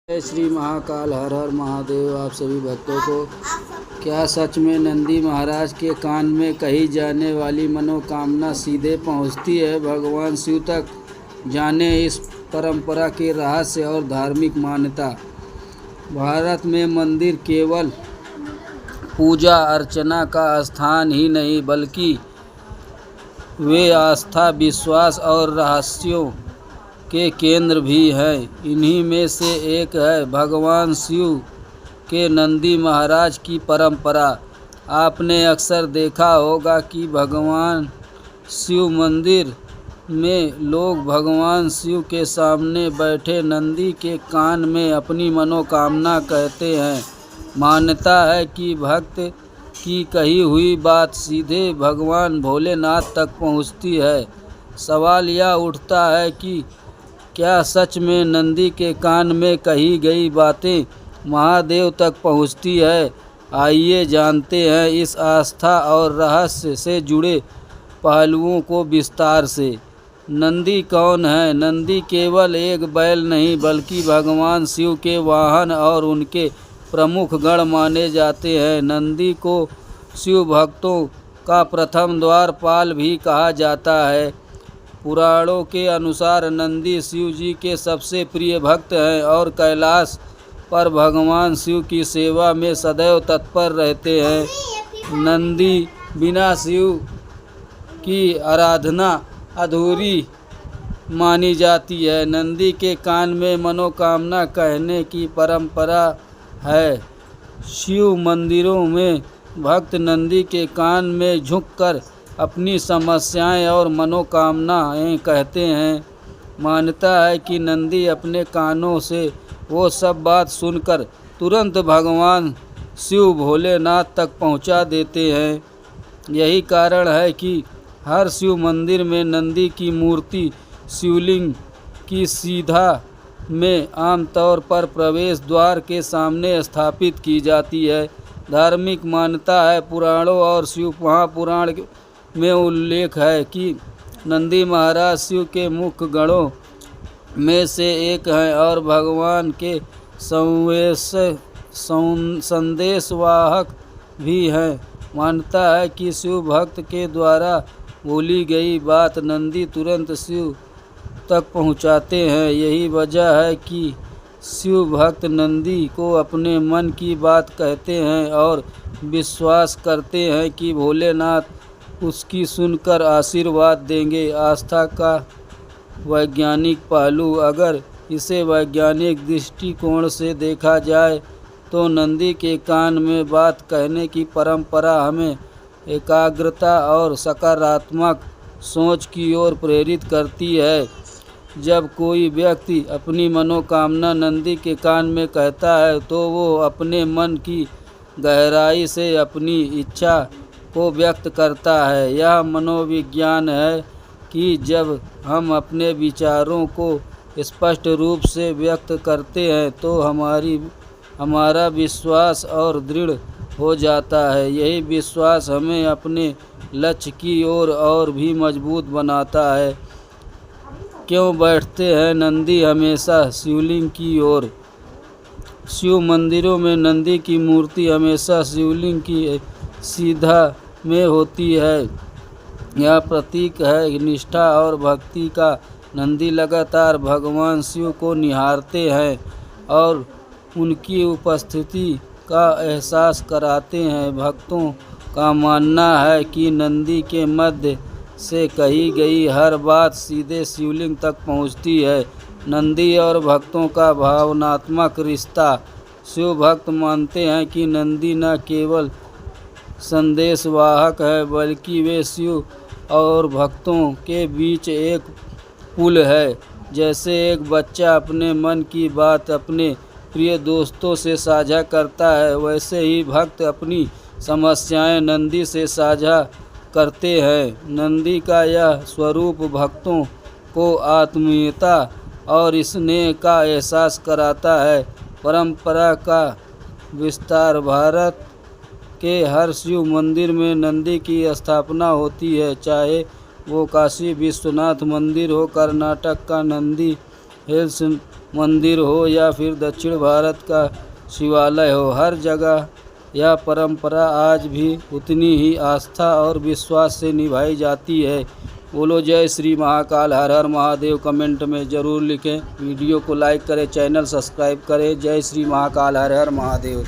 जय श्री महाकाल। हर हर महादेव। आप सभी भक्तों को क्या सच में नंदी महाराज के कान में कही जाने वाली मनोकामना सीधे पहुंचती है भगवान शिव तक? जाने इस परंपरा के रहस्य और धार्मिक मान्यता। भारत में मंदिर केवल पूजा अर्चना का स्थान ही नहीं बल्कि वे आस्था, विश्वास और रहस्यों के केंद्र भी हैं। इन्हीं में से एक है भगवान शिव के नंदी महाराज की परंपरा। आपने अक्सर देखा होगा कि भगवान शिव मंदिर में लोग भगवान शिव के सामने बैठे नंदी के कान में अपनी मनोकामना कहते हैं। मान्यता है कि भक्त की कही हुई बात सीधे भगवान भोलेनाथ तक पहुंचती है। सवाल यह उठता है कि क्या सच में नंदी के कान में कही गई बातें महादेव तक पहुंचती है? आइए जानते हैं इस आस्था और रहस्य से जुड़े पहलुओं को विस्तार से। नंदी कौन है? नंदी केवल एक बैल नहीं बल्कि भगवान शिव के वाहन और उनके प्रमुख गण माने जाते हैं। नंदी को शिव भक्तों का प्रथम द्वारपाल भी कहा जाता है। पुराणों के अनुसार नंदी शिव जी के सबसे प्रिय भक्त हैं और कैलाश पर भगवान शिव की सेवा में सदैव तत्पर रहते हैं। नंदी बिना शिव की आराधना अधूरी मानी जाती है। नंदी के कान में मनोकामना कहने की परंपरा है। शिव मंदिरों में भक्त नंदी के कान में झुककर अपनी समस्याएं और मनोकामनाएं कहते हैं। मान्यता है कि नंदी अपने कानों से वो सब बात सुनकर तुरंत भगवान शिव भोलेनाथ तक पहुंचा देते हैं। यही कारण है कि हर शिव मंदिर में नंदी की मूर्ति शिवलिंग की सीधा में आमतौर पर प्रवेश द्वार के सामने स्थापित की जाती है। धार्मिक मान्यता है, पुराणों और शिव महापुराण में उल्लेख है कि नंदी महाराज शिव के मुख्य गणों में से एक हैं और भगवान के संदेशवाहक भी हैं। मान्यता है कि शिव भक्त के द्वारा बोली गई बात नंदी तुरंत शिव तक पहुंचाते हैं। यही वजह है कि शिव भक्त नंदी को अपने मन की बात कहते हैं और विश्वास करते हैं कि भोलेनाथ उसकी सुनकर आशीर्वाद देंगे। आस्था का वैज्ञानिक पहलू। अगर इसे वैज्ञानिक दृष्टिकोण से देखा जाए तो नंदी के कान में बात कहने की परंपरा हमें एकाग्रता और सकारात्मक सोच की ओर प्रेरित करती है। जब कोई व्यक्ति अपनी मनोकामना नंदी के कान में कहता है तो वो अपने मन की गहराई से अपनी इच्छा को व्यक्त करता है। यह मनोविज्ञान है कि जब हम अपने विचारों को स्पष्ट रूप से व्यक्त करते हैं तो हमारा विश्वास और दृढ़ हो जाता है। यही विश्वास हमें अपने लक्ष्य की ओर और भी मजबूत बनाता है। क्यों बैठते हैं नंदी हमेशा शिवलिंग की ओर? शिव मंदिरों में नंदी की मूर्ति हमेशा शिवलिंग की सीधा में होती है। यह प्रतीक है निष्ठा और भक्ति का। नंदी लगातार भगवान शिव को निहारते हैं और उनकी उपस्थिति का एहसास कराते हैं। भक्तों का मानना है कि नंदी के मध्य से कही गई हर बात सीधे शिवलिंग तक पहुंचती है। नंदी और भक्तों का भावनात्मक रिश्ता। शिव भक्त मानते हैं कि नंदी न केवल संदेशवाहक है बल्कि वे शिव और भक्तों के बीच एक पुल है। जैसे एक बच्चा अपने मन की बात अपने प्रिय दोस्तों से साझा करता है, वैसे ही भक्त अपनी समस्याएं नंदी से साझा करते हैं। नंदी का यह स्वरूप भक्तों को आत्मीयता और स्नेह का एहसास कराता है। परंपरा का विस्तार। भारत के हर शिव मंदिर में नंदी की स्थापना होती है, चाहे वो काशी विश्वनाथ मंदिर हो, कर्नाटक का नंदी हिल्स मंदिर हो या फिर दक्षिण भारत का शिवालय हो, हर जगह यह परंपरा आज भी उतनी ही आस्था और विश्वास से निभाई जाती है। बोलो जय श्री महाकाल, हर हर महादेव। कमेंट में ज़रूर लिखें। वीडियो को लाइक करें, चैनल सब्सक्राइब करें। जय श्री महाकाल, हर हर महादेव।